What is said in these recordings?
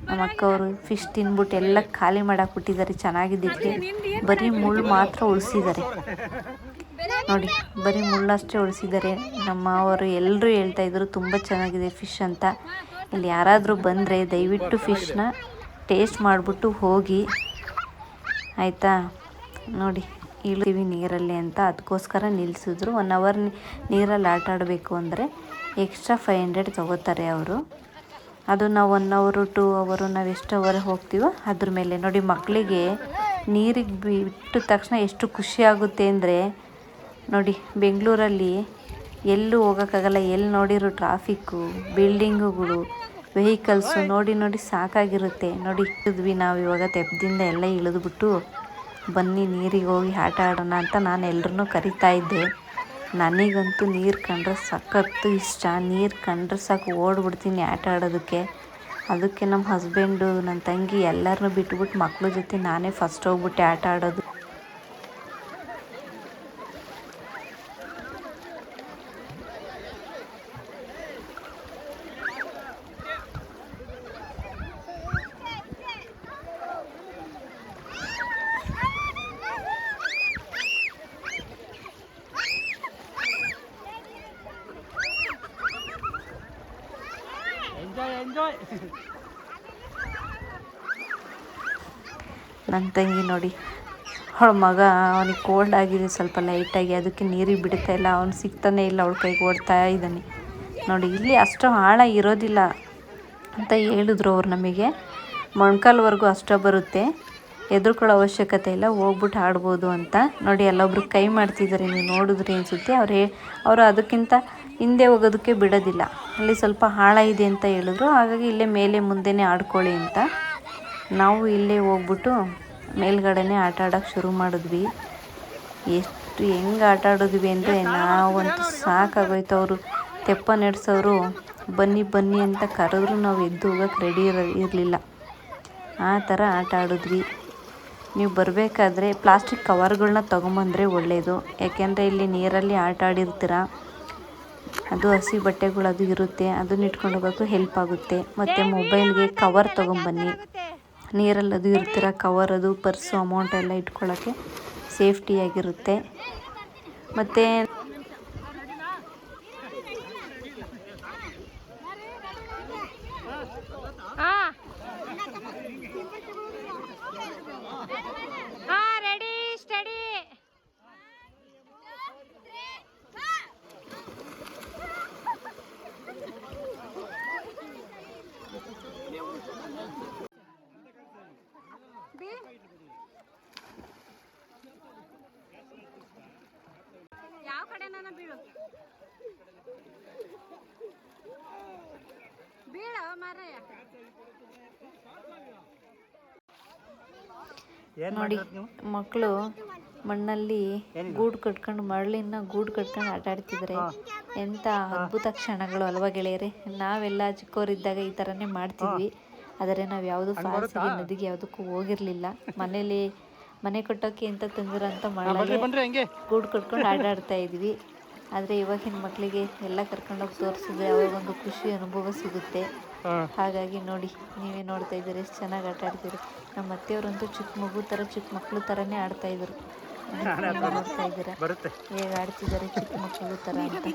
ನಮ್ಮ ಅಕ್ಕ ಅವರು ಫಿಶ್ ತಿನ್ಬಿಟ್ಟು ಎಲ್ಲ ಖಾಲಿ ಮಾಡಾಕ್ಬಿಟ್ಟಿದ್ದಾರೆ. ಚೆನ್ನಾಗಿದ್ದಕ್ಕೆ ಬರೀ ಮುಳ್ಳು ಮಾತ್ರ ಉಳಿಸಿದ್ದಾರೆ ನೋಡಿ, ಬರೀ ಮುಳ್ಳಷ್ಟೇ ಉಳಿಸಿದ್ದಾರೆ. ನಮ್ಮ ಅವರು ಎಲ್ಲರೂ ಹೇಳ್ತಾಯಿದ್ರು ತುಂಬ ಚೆನ್ನಾಗಿದೆ ಫಿಶ್ ಅಂತ. ಇಲ್ಲಿ ಯಾರಾದರೂ ಬಂದರೆ ದಯವಿಟ್ಟು ಫಿಶ್ನ ಟೇಸ್ಟ್ ಮಾಡಿಬಿಟ್ಟು ಹೋಗಿ ಆಯಿತಾ. ನೋಡಿ ಇಳಿತೀವಿ ನೀರಲ್ಲಿ ಅಂತ ಅದಕ್ಕೋಸ್ಕರ ನಿಲ್ಲಿಸಿದ್ರು. 1 ಅವರ್ ನೀರಲ್ಲಿ ಆಟ ಆಡಬೇಕು ಅಂದರೆ ಎಕ್ಸ್ಟ್ರಾ 500 ತೊಗೋತಾರೆ ಅವರು. ಅದು ನಾವು 1 ಅವರು 2 ಅವರು ನಾವು ಎಷ್ಟು ಅವರ್ ಹೋಗ್ತೀವೋ ಅದ್ರ ಮೇಲೆ. ನೋಡಿ ಮಕ್ಕಳಿಗೆ ನೀರಿಗೆ ಬಿಟ್ಟ ತಕ್ಷಣ ಎಷ್ಟು ಖುಷಿ ಆಗುತ್ತೆ ಅಂದರೆ ನೋಡಿ, ಬೆಂಗಳೂರಲ್ಲಿ ಎಲ್ಲೂ ಹೋಗೋಕ್ಕಾಗಲ್ಲ. ಎಲ್ಲಿ ನೋಡಿರೋ ಟ್ರಾಫಿಕ್ಕು, ಬಿಲ್ಡಿಂಗುಗಳು, ವೆಹಿಕಲ್ಸು ನೋಡಿ ನೋಡಿ ಸಾಕಾಗಿರುತ್ತೆ. ನೋಡಿ ಇಳಿದ್ವಿ ನಾವು ಇವಾಗ ತೆಪ್ಪದಿಂದ ಎಲ್ಲ ಇಳಿದ್ಬಿಟ್ಟು ಬನ್ನಿ ನೀರಿಗೆ ಹೋಗಿ ಆಟ ಆಡೋಣ ಅಂತ ನಾನು ಎಲ್ಲರನ್ನೂ ಕರಿತಾ ಇದ್ದೆ. ನನಗಂತೂ ನೀರು ಕಂಡ್ರೆ ಸಖತ್ತು ಇಷ್ಟ. ನೀರು ಕಂಡ್ರೆ ಸಾಕು ಓಡ್ಬಿಡ್ತೀನಿ ಆಟ ಆಡೋದಕ್ಕೆ. ಅದಕ್ಕೆ ನಮ್ಮ ಹಸ್ಬೆಂಡು, ನನ್ನ ತಂಗಿ ಎಲ್ಲರನ್ನೂ ಬಿಟ್ಬಿಟ್ಟು ಮಕ್ಕಳ ಜೊತೆ ನಾನೇ ಫಸ್ಟ್ ಹೋಗ್ಬಿಟ್ಟೆ ಆಟ ಆಡೋದು. ನನ್ನ ತಂಗಿ ನೋಡಿ, ಅವಳ ಮಗ ಅವನಿಗೆ ಕೋಲ್ಡ್ ಆಗಿದೆ ಸ್ವಲ್ಪ ಲೈಟಾಗಿ, ಅದಕ್ಕೆ ನೀರಿಗೆ ಬಿಡ್ತಾ ಇಲ್ಲ. ಅವ್ನು ಸಿಗ್ತಾನೆ ಇಲ್ಲ, ಅವಳ ಕೈಗೆ ಓಡ್ತಾ ಇದ್ದಾನೆ ನೋಡಿ. ಇಲ್ಲಿ ಅಷ್ಟು ಆಳ ಇರೋದಿಲ್ಲ ಅಂತ ಹೇಳಿದ್ರು ಅವ್ರು ನಮಗೆ. ಮೊಣಕಾಲ್ವರೆಗೂ ಅಷ್ಟೇ ಬರುತ್ತೆ, ಹೆದರ್ಕೊಳ್ಳೋ ಅವಶ್ಯಕತೆ ಇಲ್ಲ, ಹೋಗ್ಬಿಟ್ಟು ಆಡ್ಬೋದು ಅಂತ. ನೋಡಿ ಅಲ್ಲೊಬ್ರು ಕೈ ಮಾಡ್ತಿದ್ದಾರೆ, ನೀವು ನೋಡಿದ್ರಿ ಅನಿಸುತ್ತೆ. ಅವರು ಅದಕ್ಕಿಂತ ಹಿಂದೆ ಹೋಗೋದಕ್ಕೆ ಬಿಡೋದಿಲ್ಲ, ಅಲ್ಲಿ ಸ್ವಲ್ಪ ಆಳ ಇದೆ ಅಂತ ಹೇಳಿದ್ರು. ಹಾಗಾಗಿ ಇಲ್ಲೇ ಮೇಲೆ ಮುಂದೆನೇ ಆಡ್ಕೊಳ್ಳಿ ಅಂತ ನಾವು ಇಲ್ಲೇ ಹೋಗ್ಬಿಟ್ಟು ಮೇಲ್ಗಡೆನೇ ಆಟ ಆಡೋಕ್ಕೆ ಶುರು ಮಾಡಿದ್ವಿ. ಎಷ್ಟು ಹೆಂಗೆ ಆಟ ಆಡಿದ್ವಿ ಅಂದರೆ ನಾವಂತೂ ಸಾಕಾಗೋಯ್ತು. ಅವರು ತೆಪ್ಪ ನಡೆಸೋರು ಬನ್ನಿ ಬನ್ನಿ ಅಂತ ಕರೆದ್ರು ನಾವು ಎದ್ದು ಹೋಗೋಕ್ಕೆ ರೆಡಿ ಇರಲಿಲ್ಲ. ಆ ಥರ ಆಟ ಆಡಿದ್ವಿ. ನೀವು ಬರಬೇಕಾದ್ರೆ ಪ್ಲಾಸ್ಟಿಕ್ ಕವರ್ಗಳನ್ನ ತೊಗೊಂಬಂದರೆ ಒಳ್ಳೆಯದು. ಯಾಕೆಂದರೆ ಇಲ್ಲಿ ನೀರಲ್ಲಿ ಆಟ ಆಡಿರ್ತೀರ, ಅದು ಹಸಿ ಬಟ್ಟೆಗಳು ಅದು ಇರುತ್ತೆ, ಅದನ್ನ ಇಟ್ಕೊಂಡು ಹೋಗೋಕ್ಕೂ ಹೆಲ್ಪ್ ಆಗುತ್ತೆ. ಮತ್ತು ಮೊಬೈಲ್ಗೆ ಕವರ್ ತೊಗೊಂಬನ್ನಿ, ನೀರಲ್ಲಿ ಅದು ಇರ್ತೀರ, ಕವರ್ ಅದು ಪರ್ಸು ಅಮೌಂಟ್ ಎಲ್ಲ ಇಟ್ಕೊಳ್ಳೋಕ್ಕೆ ಸೇಫ್ಟಿಯಾಗಿರುತ್ತೆ. ಮತ್ತು ಯಾವ ಕಡೆ ನಾನು ಬೀಳು ಮಾರಾಯ. ನೋಡಿ ಮಕ್ಕಳು ಮಣ್ಣಲ್ಲಿ ಗೂಡು ಕಟ್ಕೊಂಡು, ಮರಳಿನ ಗೂಡು ಕಟ್ಕೊಂಡು ಆಟ ಆಡ್ತಿದ್ದಾರೆ. ಎಂಥ ಅದ್ಭುತ ಕ್ಷಣಗಳು ಅಲ್ವಾ ಗೆಳೆಯರೆ. ನಾವೆಲ್ಲ ಚಿಕ್ಕವರಿದ್ದಾಗ ಈ ಥರನೇ ಮಾಡ್ತಿದ್ವಿ. ಆದರೆ ನಾವು ಯಾವುದು ಫಾಲ್ಸಿಗೆ, ನದಿಗೆ ಯಾವುದಕ್ಕೂ ಹೋಗಿರಲಿಲ್ಲ. ಮನೆ ಕಟ್ಟೋಕ್ಕೆ ಅಂತ ತಂದಿರೋಂಥ ಮರಳಿಗೆ ಗೂಡು ಕಟ್ಕೊಂಡು ಆಟ ಆಡ್ತಾ ಇದ್ವಿ. ಆದರೆ ಇವಾಗಿನ ಮಕ್ಕಳಿಗೆ ಎಲ್ಲ ಕರ್ಕೊಂಡೋಗಿ ತೋರಿಸಿದ್ರೆ ಅವಾಗೊಂದು ಖುಷಿ ಅನುಭವ ಸಿಗುತ್ತೆ. ಹಾಗಾಗಿ ನೋಡಿ, ನೀವೇ ನೋಡ್ತಾ ಇದ್ದೀರಿ ಎಷ್ಟು ಚೆನ್ನಾಗಿ ಆಟ ಆಡ್ತೀರಿ. ನಮ್ಮ ಅತ್ತೆಯವರಂತೂ ಚಿಕ್ಕ ಮಕ್ಕಳು ಥರನೇ ಆಡ್ತಾಯಿದ್ರು. ನೋಡ್ತಾ ಇದ್ದೀರಾ ಹೇಗೆ ಆಡ್ತಿದ್ದಾರೆ ಚಿಕ್ಕ ಮಕ್ಕಳು ಥರ ಅಂತ.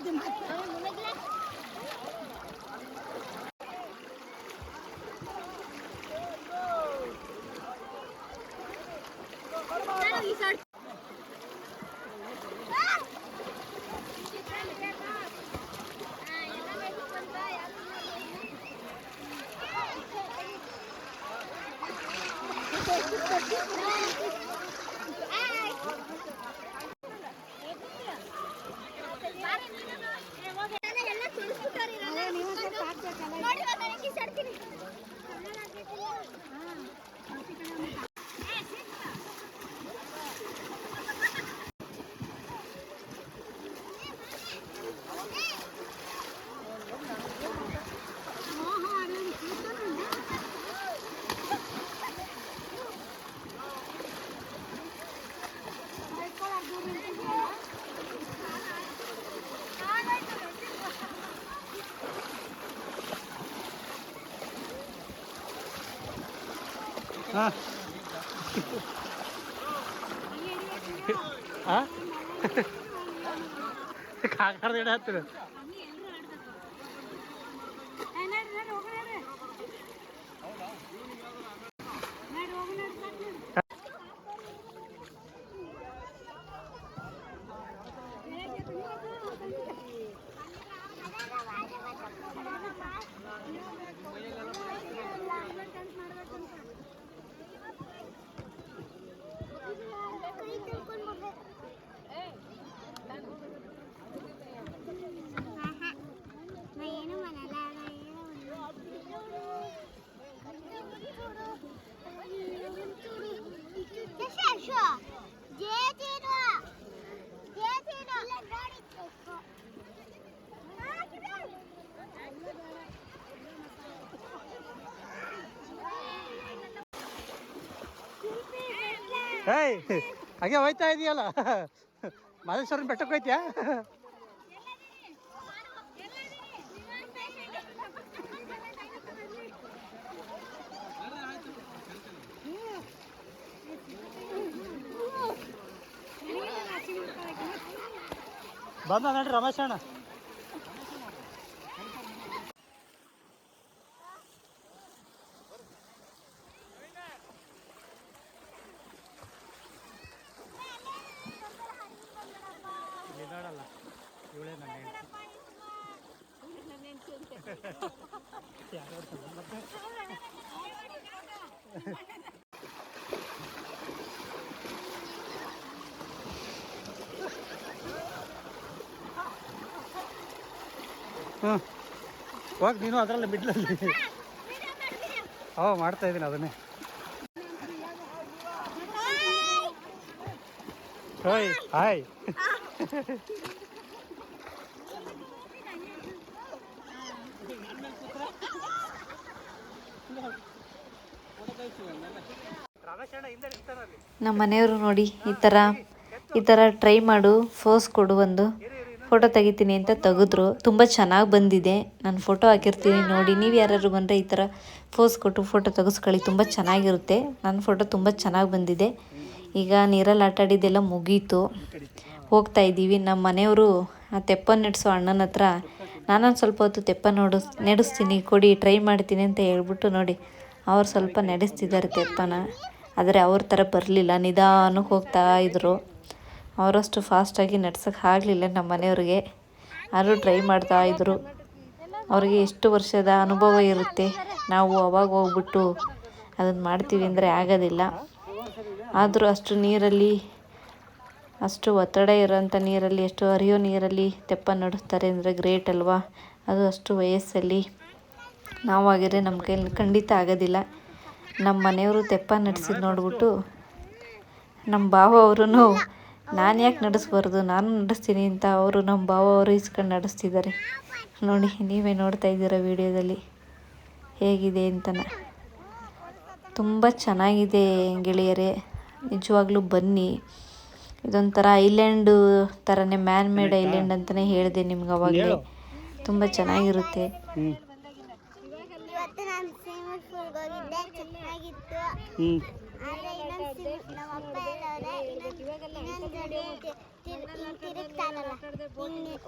ಹಾಂ ಹಾಂ ಕಾಕಡ್ದು ಇಡ ಹತ್ತಿರ ಏಯ್ ಹಾಗೆ ಹೋಯ್ತಾ ಇದೆಯಲ್ಲ ಮಾದೇಶ್ವರನ ಬೆಟ್ಟಕ್ಕೆ ಹೋಯ್ತ್ಯಾ ಬಂದ ನೋಡ್ರಿ ರಮೇಶ್ ಅಣ್ಣ ನೋಡಲ್ಲ ಇವಳೇ ನನ್ನ ಹ್ಞೂ ಹೋಗಿ ನೀನು ಅದರಲ್ಲಿ ಮಿಡ್ಲಲ್ಲಿ ಮಾಡ್ತಾ ಇದ್ದೀನಿ ಅದನ್ನೇ ಓಯ್ ಹಾಯ್ ನಮ್ಮ ಮನೆಯವರು ನೋಡಿ ಈ ಥರ ಟ್ರೈ ಮಾಡು ಫೋಸ್ ಕೊಡು ಒಂದು ಫೋಟೋ ತೆಗಿತೀನಿ ಅಂತ ತೆಗೆದ್ರು. ತುಂಬ ಚೆನ್ನಾಗಿ ಬಂದಿದೆ. ನಾನು ಫೋಟೋ ಹಾಕಿರ್ತೀನಿ ನೋಡಿ. ನೀವು ಯಾರಾದ್ರು ಬಂದರೆ ಈ ಥರ ಫೋಸ್ ಕೊಟ್ಟು ಫೋಟೋ ತೆಗೆಸ್ಕೊಳ್ಳಿ, ತುಂಬ ಚೆನ್ನಾಗಿರುತ್ತೆ. ನನ್ನ ಫೋಟೋ ತುಂಬ ಚೆನ್ನಾಗಿ ಬಂದಿದೆ. ಈಗ ನೀರಲ್ಲಿ ಆಟಾಡಿದ್ದೆಲ್ಲ ಮುಗೀತು, ಹೋಗ್ತಾ ಇದ್ದೀವಿ. ನಮ್ಮ ಮನೆಯವರು ಆ ತೆಪ್ಪ ನೆಡ್ಸೋ ಅಣ್ಣನ ಹತ್ರ ನಾನೊಂದು ಸ್ವಲ್ಪ ಹೊತ್ತು ತೆಪ್ಪ ನೆಡೆಸ್ತೀನಿ ಕೊಡಿ, ಟ್ರೈ ಮಾಡ್ತೀನಿ ಅಂತ ಹೇಳ್ಬಿಟ್ಟು ನೋಡಿ ಅವ್ರು ಸ್ವಲ್ಪ ನಡೆಸ್ತಿದ್ದಾರೆ ತೆಪ್ಪನ. ಆದರೆ ಅವ್ರ ಥರ ಬರಲಿಲ್ಲ, ನಿಧಾನಕ್ಕೆ ಹೋಗ್ತಾ ಇದ್ರು. ಅವರಷ್ಟು ಫಾಸ್ಟಾಗಿ ನಡ್ಸೋಕ್ಕೆ ಆಗಲಿಲ್ಲ ನಮ್ಮ ಮನೆಯವ್ರಿಗೆ. ಆದರೂ ಟ್ರೈ ಮಾಡ್ತಾಯಿದ್ರು. ಅವ್ರಿಗೆ ಎಷ್ಟು ವರ್ಷದ ಅನುಭವ ಇರುತ್ತೆ. ನಾವು ಅವಾಗ ಹೋಗ್ಬಿಟ್ಟು ಅದನ್ನು ಮಾಡ್ತೀವಿ ಅಂದರೆ ಆಗೋದಿಲ್ಲ. ಆದರೂ ಅಷ್ಟು ನೀರಲ್ಲಿ, ಅಷ್ಟು ಒತ್ತಡ ಇರೋಂಥ ನೀರಲ್ಲಿ, ಎಷ್ಟು ಹರಿಯೋ ನೀರಲ್ಲಿ ತೆಪ್ಪ ನಡೆಸ್ತಾರೆ ಅಂದರೆ ಗ್ರೇಟ್ ಅಲ್ವಾ. ಅದು ಅಷ್ಟು ವಯಸ್ಸಲ್ಲಿ. ನಾವಾಗಿದ್ರೆ ನಮ್ಮ ಕೈಲಿ ಖಂಡಿತ ಆಗೋದಿಲ್ಲ. ನಮ್ಮ ಮನೆಯವರು ತೆಪ್ಪ ನಡೆಸಿದ್ದು ನೋಡ್ಬಿಟ್ಟು ನಮ್ಮ ಭಾವ ಅವರು ನಾನು ಯಾಕೆ ನಡೆಸ್ಬಾರ್ದು, ನಾನು ನಡೆಸ್ತೀನಿ ಅಂತ ಅವರು ನಮ್ಮ ಭಾವ ಅವರು ಇಸ್ಕೊಂಡು ನಡೆಸ್ತಿದ್ದಾರೆ ನೋಡಿ. ನೀವೇ ನೋಡ್ತಾ ಇದ್ದೀರ ವಿಡಿಯೋದಲ್ಲಿ ಹೇಗಿದೆ ಅಂತನ. ತುಂಬ ಚೆನ್ನಾಗಿದೆ ಗೆಳೆಯರೇ, ನಿಜವಾಗ್ಲೂ ಬನ್ನಿ. ಇದೊಂಥರ ಐಲ್ಯಾಂಡು ಥರನೇ, ಮ್ಯಾನ್ ಮೇಡ್ ಐಲ್ಯಾಂಡ್ ಅಂತಲೇ ಹೇಳಿದೆ ನಿಮ್ಗೆ ಅವಾಗಲೇ. ತುಂಬ ಚೆನ್ನಾಗಿರುತ್ತೆ.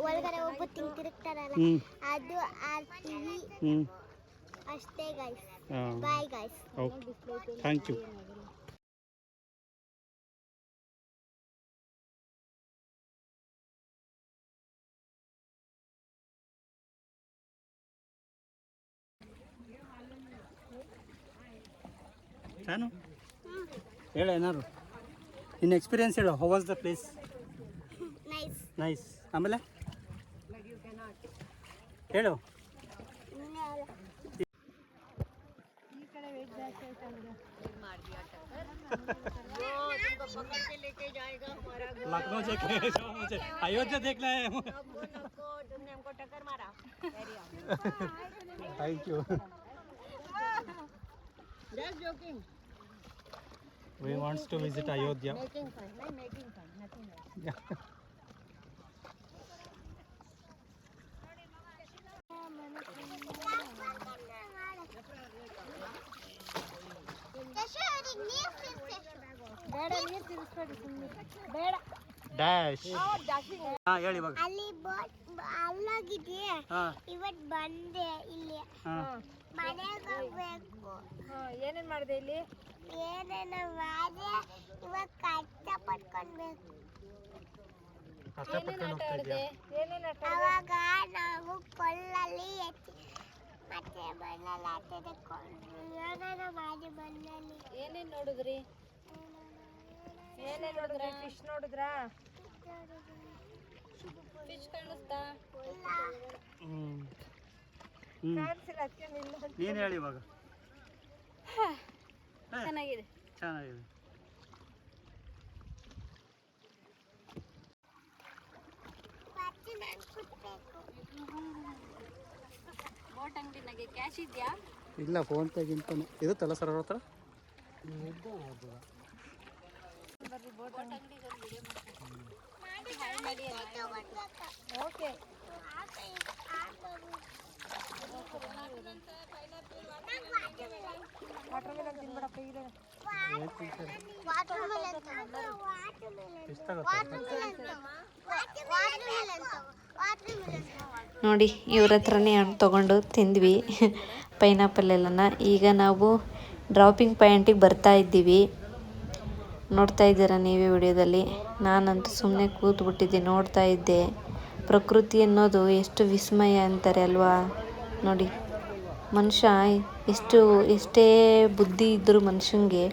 ಒಳಗಡೆ ಹೋಗ್ಬಿಟ್ಟು ತಿರುಗ್ತಾರಲ್ಲ, ಅದು ಆರ್ತೀವಿ ಅಷ್ಟೇ guys. Bye guys. Thank you. ನಾನು ಹೇಳ ಏನಾರು ನಿನ್ನ ಎಕ್ಸ್ಪೀರಿಯನ್ಸ್ ಹೇಳು. How was the place? Nice. Nice. ಆಮೇಲೆ ಹೇಳು. लखनऊ से मुझे अयोध्या देखना है. तुमने हमको टक्कर मारा. Thank you. Just joking. We wants to visit Ayodhya. Making fun. Making fun. Nothing else. ಬೇಡ ನೀರು ತಿನ್ನಿಸ್ಬೇಡಿ ಸುಮ್ಮನೆ ಬೇಡ ಡ್ಯಾಶ್ ಹಾಂ ಹೇಳಿ ಇವಾಗ ಅಲ್ಲಿ ಅಲ್ಲೋಗಿದ್ದೆ ಇವತ್ತು ಬಂದೆ ಇಲ್ಲಿ ಮನೆಗೆ ಹೋಗ್ಬೇಕು. ಏನೇನು ಮಾಡಿದೆ ಇಲ್ಲಿ ಏನೇನೋ ಮಾಡಿದೆ ಇವಾಗ ಕಷ್ಟ ಪಟ್ಕೊಳ್ಬೇಕು. ಏನೇನು ಅವಾಗ ನಾವು ಕೊಳ್ಳಲ್ಲಿ ಮತ್ತೆ ಮಣ್ಣಲ್ಲಿ ಆಟದ ಏನೇನೋ ಮಾಡಿ ಮಣ್ಣಲ್ಲಿ ಏನೇನು ನೋಡಿದ್ರಿ ಏನೇನು ನೋಡಿದ್ರಿ ಫಿಶ್ ನೋಡಿದ್ರಾ ಫಿಶ್ ಕಾಣಿಸ್ತಾ ಕಾಣಿಸಿಲ್ಲ ಅದಕ್ಕೆ ನೀನು ಹೇಳಿ ಇವಾಗ ಚೆನ್ನಾಗಿದೆ ಚೆನ್ನಾಗಿದೆ ಮತ್ತೆ ನಾನು ಕುತ್ಬೇಕು. ಬೋಟ್ ಅಂಗಡಿನಾಗೆ ಕ್ಯಾಶ್ ಇದೆಯಾ ಇಲ್ಲ ಫೋನ್ ಪೇಗಿಂತಾನೆ ಇರುತ್ತಲ್ಲ ಸರ್ ಅವ್ರ ಹತ್ರ ಬರ್ರಿ ಬೋಟ್ ಅಂಗಡಿಗೆ ಓಕೆ ವಾಟರ್ ಮೆಲನ್ ತಿನ್ಬೇಡಪ್ಪ ಇದೆ ನೋಡಿ ಇವ್ರ ಹತ್ರನೇ ಹಣ್ಣು ತೊಗೊಂಡು ತಿಂದ್ವಿ ಪೈನಾಪಲ್ ಎಲ್ಲನ. ಈಗ ನಾವು ಡ್ರಾಪಿಂಗ್ ಪಾಯಿಂಟಿಗೆ ಬರ್ತಾ ಇದ್ದೀವಿ, ನೋಡ್ತಾ ಇದ್ದೀರಾ ನೀವೇ ವಿಡಿಯೋದಲ್ಲಿ. ನಾನಂತೂ ಸುಮ್ಮನೆ ಕೂತ್ಬಿಟ್ಟಿದ್ದೆ, ನೋಡ್ತಾ ಇದ್ದೆ. ಪ್ರಕೃತಿ ಅನ್ನೋದು ಎಷ್ಟು ವಿಸ್ಮಯ ಅಂತಾರೆ ಅಲ್ವಾ. ನೋಡಿ ಮನುಷ್ಯ ಎಷ್ಟೇ ಬುದ್ಧಿ ಇದ್ದರೂ ಮನುಷ್ಯನಿಗೆ,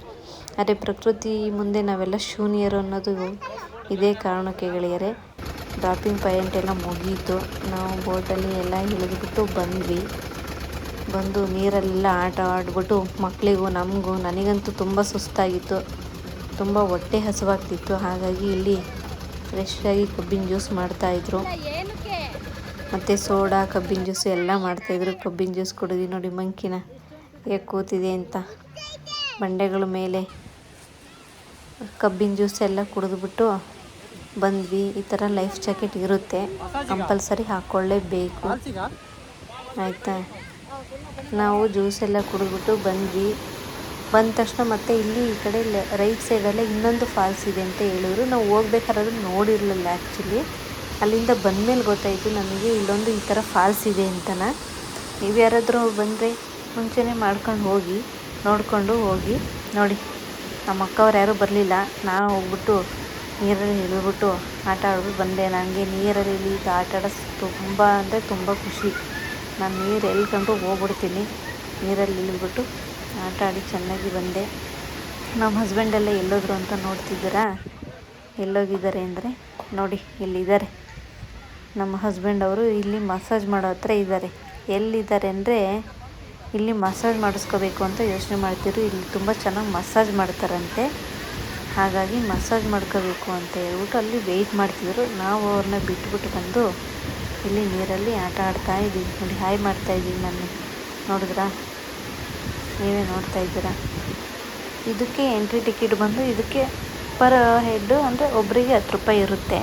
ಆದರೆ ಪ್ರಕೃತಿ ಮುಂದೆ ನಾವೆಲ್ಲ ಶೂನ್ಯರು ಅನ್ನೋದು ಇದೇ ಕಾರಣಕ್ಕೆ ಗೆಳೆಯರೆ. ಡ್ರಾಪಿಂಗ್ ಪಾಯಿಂಟ್ ಎಲ್ಲ ಮುಗೀತು, ನಾವು ಬೋಟಲ್ಲಿ ಎಲ್ಲ ಇಳಿದ್ಬಿಟ್ಟು ಬಂದು ನೀರಲ್ಲೆಲ್ಲ ಆಟ ಆಡ್ಬಿಟ್ಟು ಮಕ್ಕಳಿಗೂ ನಮಗೂ ನನಗಂತೂ ತುಂಬ ಸುಸ್ತಾಗಿತ್ತು, ತುಂಬ ಹೊಟ್ಟೆ ಹಸಿವಾಗ್ತಿತ್ತು. ಹಾಗಾಗಿ ಇಲ್ಲಿ ಫ್ರೆಶ್ಶಾಗಿ ಕಬ್ಬಿನ ಜ್ಯೂಸ್ ಮಾಡ್ತಾಯಿದ್ರು, ಮತ್ತು ಸೋಡಾ ಕಬ್ಬಿನ ಜ್ಯೂಸು ಎಲ್ಲ ಮಾಡ್ತಾಯಿದ್ರು. ಕಬ್ಬಿನ ಜ್ಯೂಸ್ ಕುಡಿದ್ವಿ. ನೋಡಿ ಮಂಕಿನ ಹೇಗೆ ಕೂತಿದೆ ಅಂತ, ಬಂಡೆಗಳ ಮೇಲೆ ಕಬ್ಬಿನ ಜ್ಯೂಸ್ ಎಲ್ಲ ಕುಡಿದ್ಬಿಟ್ಟು ಬಂದ್ವಿ. ಈ ಥರ ಲೈಫ್ ಜಾಕೆಟ್ ಇರುತ್ತೆ, ಕಂಪಲ್ಸರಿ ಹಾಕ್ಕೊಳ್ಳೇಬೇಕು ಆಯಿತಾ. ನಾವು ಜ್ಯೂಸ್ ಎಲ್ಲ ಕುಡಿದ್ಬಿಟ್ಟು ಬಂದ ತಕ್ಷಣ ಮತ್ತೆ ಇಲ್ಲಿ ಈ ಕಡೆ ರೈಟ್ ಸೈಡಲ್ಲೇ ಇನ್ನೊಂದು ಫಾಲ್ಸ್ ಇದೆ ಅಂತ ಹೇಳಿದ್ರು. ನಾವು ಹೋಗ್ಬೇಕಾದ್ರೆ ನೋಡಿರಲಿಲ್ಲ ಆ್ಯಕ್ಚುಲಿ, ಅಲ್ಲಿಂದ ಬಂದಮೇಲೆ ಗೊತ್ತಾಯಿತು ನಮಗೆ ಇಲ್ಲೊಂದು ಈ ಥರ ಫಾಲ್ಸ್ ಇದೆ ಅಂತನ. ನೀವು ಯಾರಾದರೂ ಬಂದರೆ ಮುಂಚೆನೇ ನೋಡಿಕೊಂಡು ಹೋಗಿ. ನೋಡಿ ನಮ್ಮ ಅಕ್ಕವ್ರು ಯಾರೂ ಬರಲಿಲ್ಲ, ನಾನು ಹೋಗ್ಬಿಟ್ಟು ನೀರಲ್ಲಿ ಇಳಿದ್ಬಿಟ್ಟು ಆಟ ಆಡ್ಬಿಟ್ಟು ಬಂದೆ. ನನಗೆ ನೀರಲ್ಲಿ ಈಗ ಆಟ ಆಡೋದು ತುಂಬ ಖುಷಿ. ನಾನು ನೀರು ಎಲ್ಲಿ ಕಂಡ್ರು ಹೋಗ್ಬಿಡ್ತೀನಿ, ನೀರಲ್ಲಿ ಇಳಿದ್ಬಿಟ್ಟು ಆಟ ಆಡಿ ಚೆನ್ನಾಗಿ ಬಂದೆ. ನಮ್ಮ ಹಸ್ಬೆಂಡೆಲ್ಲ ಎಲ್ಲೋದ್ರು ಅಂತ ನೋಡ್ತಿದ್ದೀರಾ. ಎಲ್ಲೋಗಿದ್ದಾರೆ ಅಂದರೆ ನೋಡಿ ಇಲ್ಲಿದ್ದಾರೆ ನಮ್ಮ ಹಸ್ಬೆಂಡ್ ಅವರು. ಇಲ್ಲಿ ಮಸಾಜ್ ಮಾಡೋ ಹತ್ರ ಇದ್ದಾರೆ. ಎಲ್ಲಿದ್ದಾರೆ ಅಂದರೆ ಇಲ್ಲಿ ಮಸಾಜ್ ಮಾಡಿಸ್ಕೋಬೇಕು ಅಂತ ಯೋಚನೆ ಮಾಡ್ತಿದ್ರು. ಇಲ್ಲಿ ತುಂಬ ಚೆನ್ನಾಗಿ ಮಸಾಜ್ ಮಾಡ್ತಾರಂತೆ, ಹಾಗಾಗಿ ಮಸಾಜ್ ಮಾಡ್ಕೋಬೇಕು ಅಂತ ಹೇಳ್ಬಿಟ್ಟು ಅಲ್ಲಿ ವೆಯ್ಟ್ ಮಾಡ್ತಿದ್ರು. ನಾವು ಅವ್ರನ್ನ ಬಿಟ್ಬಿಟ್ಟು ಬಂದು ಇಲ್ಲಿ ನೀರಲ್ಲಿ ಆಟ ಆಡ್ತಾ ಇದ್ದೀವಿ. ನೋಡಿ ಹಾಯ್ ಮಾಡ್ತಾಯಿದ್ದೀವಿ ನಾನು, ನೋಡಿದ್ರಾ, ನೀವೇ ನೋಡ್ತಾ ಇದ್ದೀರಾ. ಇದಕ್ಕೆ ಎಂಟ್ರಿ ಟಿಕೆಟ್ ಬಂದು ಇದಕ್ಕೆ ಪರ್ ಹೆಡ್ಡು ಅಂದರೆ ಒಬ್ಬರಿಗೆ 10 ರೂಪಾಯಿ ಇರುತ್ತೆ.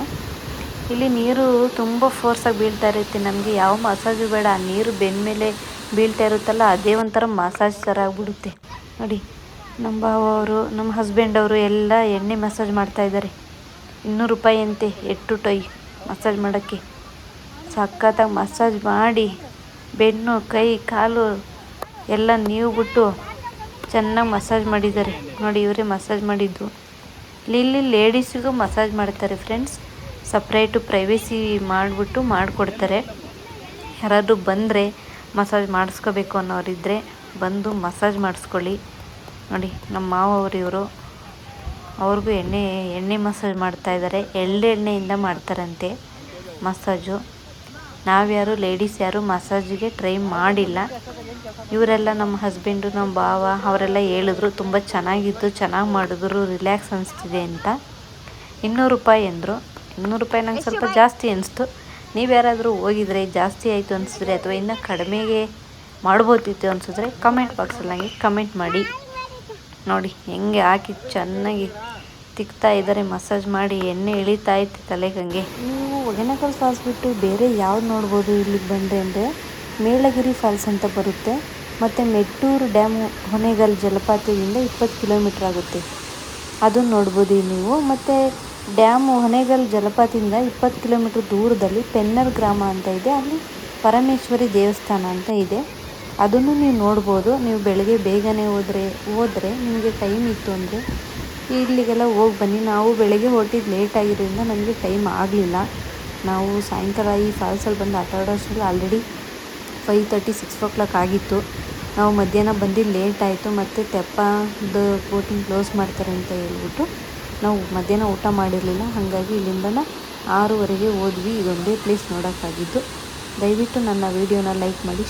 ಇಲ್ಲಿ ನೀರು ತುಂಬ ಫೋರ್ಸಾಗಿ ಬೀಳ್ತಾ ಇರುತ್ತೆ. ನಮಗೆ ಯಾವ ಮಸಾಜು ಬೇಡ, ಆ ನೀರು ಬೆನ್ನ ಮೇಲೆ ಬೀಳ್ತಾ ಇರುತ್ತಲ್ಲ, ಅದೇ ಒಂಥರ ಮಸಾಜ್ ಥರ ಆಗಿಬಿಡುತ್ತೆ. ನೋಡಿ ನಮ್ಮ ಭಾವ ಅವರು, ನಮ್ಮ ಹಸ್ಬೆಂಡ್ ಅವರು ಎಲ್ಲ ಎಣ್ಣೆ ಮಸಾಜ್ ಮಾಡ್ತಾಯಿದ್ದಾರೆ. 200 ರೂಪಾಯಿ ಅಂತೆ ಹೆಡ್ ಟು ಟೈ ಮಸಾಜ್ ಮಾಡೋಕ್ಕೆ. ಸಖತ್ತಾಗಿ ಮಸಾಜ್ ಮಾಡಿ ಬೆನ್ನು ಕೈ ಕಾಲು ಎಲ್ಲ ನೀವ್ಬಿಟ್ಟು ಚೆನ್ನಾಗಿ ಮಸಾಜ್ ಮಾಡಿದ್ದಾರೆ. ನೋಡಿ ಇವರೇ ಮಸಾಜ್ ಮಾಡಿದ್ದು. ಇಲ್ಲಿ ಲೇಡೀಸಿಗೂ ಮಸಾಜ್ ಮಾಡ್ತಾರೆ ಫ್ರೆಂಡ್ಸ್, ಸಪ್ರೇಟು ಪ್ರೈವೇಸಿ ಮಾಡಿಕೊಡ್ತಾರೆ. ಯಾರಾದರೂ ಬಂದರೆ ಮಸಾಜ್ ಮಾಡಿಸ್ಕೋಬೇಕು ಅನ್ನೋರಿದ್ದರೆ ಬಂದು ಮಸಾಜ್ ಮಾಡಿಸ್ಕೊಳ್ಳಿ. ನೋಡಿ ನಮ್ಮ ಮಾವವರು ಇವರು, ಅವ್ರಿಗೂ ಎಣ್ಣೆ ಮಸಾಜ್ ಮಾಡ್ತಾಯಿದ್ದಾರೆ. ಎಳ್ಳೆಣ್ಣೆಯಿಂದ ಮಾಡ್ತಾರಂತೆ ಮಸಾಜು. ನಾವ್ಯಾರು ಲೇಡೀಸ್ ಯಾರು ಮಸಾಜಿಗೆ ಟ್ರೈ ಮಾಡಿಲ್ಲ. ಇವರೆಲ್ಲ ನಮ್ಮ ಹಸ್ಬೆಂಡು, ನಮ್ಮ ಭಾವ ಅವರೆಲ್ಲ ಹೇಳಿದ್ರು ತುಂಬ ಚೆನ್ನಾಗಿತ್ತು, ಚೆನ್ನಾಗಿ ಮಾಡಿದ್ರು, ರಿಲ್ಯಾಕ್ಸ್ ಅನಿಸ್ತಿದೆ ಅಂತ. 200 ರೂಪಾಯಿ ಅಂದರು. 200 ರೂಪಾಯಿ ನಂಗೆ ಸ್ವಲ್ಪ ಜಾಸ್ತಿ ಅನಿಸ್ತು. ನೀವು ಯಾರಾದರೂ ಹೋಗಿದ್ರೆ ಜಾಸ್ತಿ ಆಯಿತು ಅನಿಸಿದ್ರೆ ಅಥವಾ ಇನ್ನೂ ಕಡಿಮೆಗೆ ಮಾಡ್ಬೋದಿತ್ತು ಅನಿಸಿದ್ರೆ ಕಮೆಂಟ್ ಬಾಕ್ಸಲ್ಲಿ ನನಗೆ ಕಮೆಂಟ್ ಮಾಡಿ. ನೋಡಿ ಹೆಂಗೆ ಹಾಕಿ ಚೆನ್ನಾಗಿ ತಿಕ್ತಾ ಇದ್ದಾರೆ, ಮಸಾಜ್ ಮಾಡಿ ಎಣ್ಣೆ ಇಳಿತಾ ಇತ್ತು ತಲೆಗಂಗೆ. ನೀವು ಹೊಗೆನಕಲ್ ಫಾಲ್ಸ್ ಬಿಟ್ಟು ಬೇರೆ ಯಾವ್ದು ನೋಡ್ಬೋದು ಇಲ್ಲಿಗೆ ಬಂದರೆ ಅಂದರೆ ಮೇಳಗಿರಿ ಫಾಲ್ಸ್ ಅಂತ ಬರುತ್ತೆ. ಮತ್ತು ಮೆಟ್ಟೂರು ಡ್ಯಾಮು ಹೊನೆಗಲ್ ಜಲಪಾತದಿಂದ 20 ಕಿಲೋಮೀಟ್ರ್ ಆಗುತ್ತೆ, ಅದನ್ನು ನೋಡ್ಬೋದು ನೀವು. ಮತ್ತು ಡ್ಯಾಮು ಹೊನೆಗಲ್ ಜಲಪಾತದಿಂದ 20 ಕಿಲೋಮೀಟ್ರ್ ದೂರದಲ್ಲಿ ಪೆನ್ನರ್ ಗ್ರಾಮ ಅಂತ ಇದೆ, ಅಲ್ಲಿ ಪರಮೇಶ್ವರಿ ದೇವಸ್ಥಾನ ಅಂತ ಇದೆ, ಅದನ್ನು ನೀವು ನೋಡ್ಬೋದು. ನೀವು ಬೆಳಗ್ಗೆ ಬೇಗನೆ ಹೋದರೆ ನಿಮಗೆ ಟೈಮ್ ಇತ್ತು ಅಂದರೆ ಇಲ್ಲಿಗೆಲ್ಲ ಹೋಗಿ ಬನ್ನಿ. ನಾವು ಬೆಳಗ್ಗೆ ಹೊರಟಿದ್ದು ಲೇಟ್ ಆಗಿರೋದ್ರಿಂದ ನಮಗೆ ಟೈಮ್ ಆಗಲಿಲ್ಲ. ನಾವು ಸಾಯಂಕಾಲ ಈ ಫಾಲ್ಸಲ್ಲಿ ಬಂದು ಆಟ ಆಡೋಷ್ಟರಲ್ಲಿ ಆಲ್ರೆಡಿ 5:30 6 o'clock ಆಗಿತ್ತು. ನಾವು ಮಧ್ಯಾಹ್ನ ಬಂದು ಲೇಟ್ ಆಯಿತು, ಮತ್ತು ತೆಪ್ಪದ ಬೋಟಿಂಗ್ ಕ್ಲೋಸ್ ಮಾಡ್ತಾರೆ ಅಂತ ಹೇಳ್ಬಿಟ್ಟು ನಾವು ಮಧ್ಯಾಹ್ನ ಊಟ ಮಾಡಿರಲಿಲ್ಲ. ಹಾಗಾಗಿ ಇಲ್ಲಿಂದ 6:00 ಹೋದ್ವಿ. ಇದೊಂದೇ ಪ್ಲೇಸ್ ನೋಡೋಕ್ಕಾಗಿದ್ದು. ದಯವಿಟ್ಟು ನನ್ನ ವೀಡಿಯೋನ ಲೈಕ್ ಮಾಡಿ,